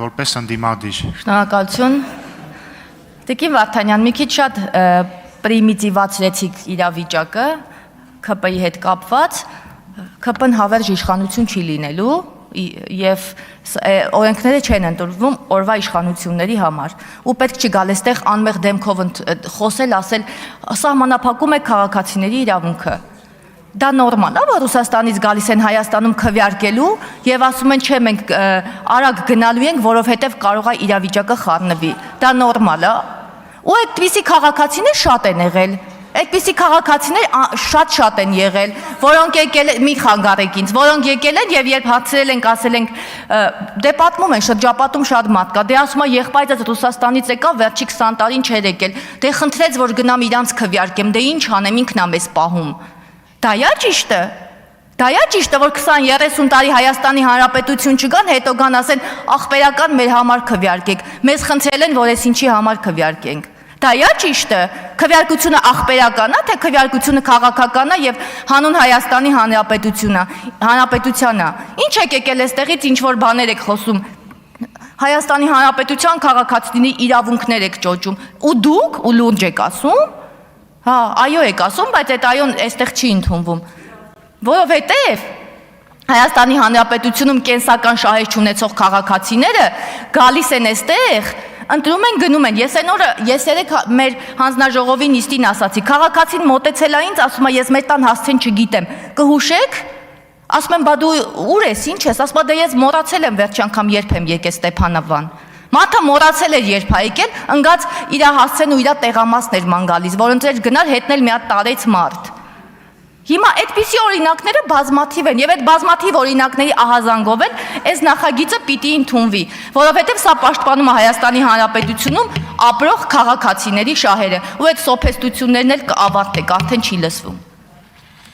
որպես ընդդիմադիր։ Շնորհակալություն։ Տիկին Վարդանյան, մի քիչ շատ պրիմիտիվացրեցիք իրավիճակը ՔՊ-ի հետ կապված, ՔՊ-ն հավերժ իշխանություն չի լինելու եւ օրենքները չեն ընդունվում օրվա իշխանությունների համար ու պետք չի գալ այստեղ անմեղ դեմքով խոսել, ասել սահմանափակում է քաղաքացիների իրավունքը։ Դա նորմալ է, որ Ռուսաստանից գալիս են Հայաստանում քվեարկելու եւ ասում են չէ մենք արագ գնալու ենք, որովհետեւ կարող է իրավիճակը խառնվի։ Դա նորմալ է։ Ու այդպիսի քաղաքացիներ շատ են եղել։ Այդպիսի քաղաքացիներ շատ են եղել, որոնք եկել մի խանգարեք ինձ, որոնք եկել են եւ երբ հարցրել ենք, ասել ենք, դե պատմում են շրջապատում շատ մարդ կա, դե ասում է եղբայրս Ռուսաստանից եկավ, վերջի 20 տարին չէր եկել, դե խնդրեց, որ գնամ իրանց քվեարկեմ, դե ինչ անեմ, ինքն է մեզ պահում։ Դա է ճիշտը։ Դա է ճիշտը, որ 20-30 տարի Հայաստանի Հանրապետություն չգան, հետո գան ասեն, ախպերական մեր համար քվեարկեք։ Մեզ խնդրել են, որ ես ինչի համար քվեարկենք։ Դա է ճիշտը։ Քվեարկությունը ախպերական է, թե քվեարկությունը քաղաքական է եւ հանուն Հայաստանի Հանրապետության է։ Ինչ եք եկել այստեղից ինչ որ բաներ եք խոսում։ Հայաստանի Հանրապետության քաղաքացիների իրավունքներ եք ճոճում։ Ու դուք ու լուրջ եք ասում։ Հա, այո եք ասում, բայց այդ այոն այստեղ չի ընդունվում։ Որովհետեւ Հայաստանի Հանրապետությունում կենսական շահեր չունեցող քաղաքացիները գալիս են այստեղ, ընտրում են, գնում են։ Ես երեք մեր հանձնաժողովի նիստին ասացի, քաղաքացին մոտեցել է ինձ, ասում է ես մեր տան հասցեն չգիտեմ։ Կհուշեք։ Ասում եմ, բա դու ուր ես, ինչ ես։ Ասում է, դե ես մոռացել եմ վերջի անգամ երբ եմ եկել Ստեփանավան։ Մարդը մոռացել էր երբ է եկել, ընկած իր հասցեն ու իր տեղամասն էր ման գալիս, որոնց էր գնալ հետնել մի հատ տարեց մարդ։ Հիմա այդպիսի օրինակները բազմաթիվ են եւ այդ բազմաթիվ օրինակների ահազանգով են այս նախագիծը պիտի ընդունվի, որովհետեւ սա պաշտպանում է Հայաստանի Հանրապետությունում ապրող քաղաքացիների շահերը ու այդ սոփեստություններն էլ կավարտեք, արդեն չի լսվում։